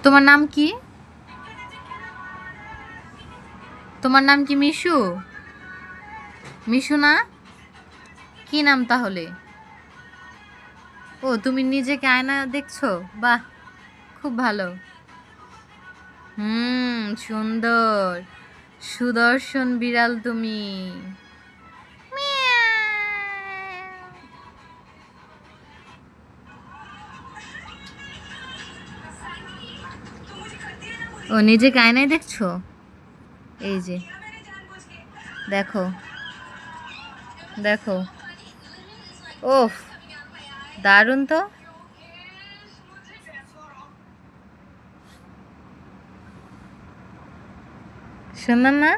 তোমার নাম কি? তোমার নাম কি মিশু? মিশু না? কি নাম তাহলে? ও, তুমি নিজেকে আয়না দেখছো? বাহ, খুব ভালো। সুন্দর। সুদর্শন বিড়াল তুমি। মিয়াও। ও, নিজেকে আয়নায় দেখছো? এই যে, দেখো, দেখো। ওফ, দারুণ তো। সুন্দর না?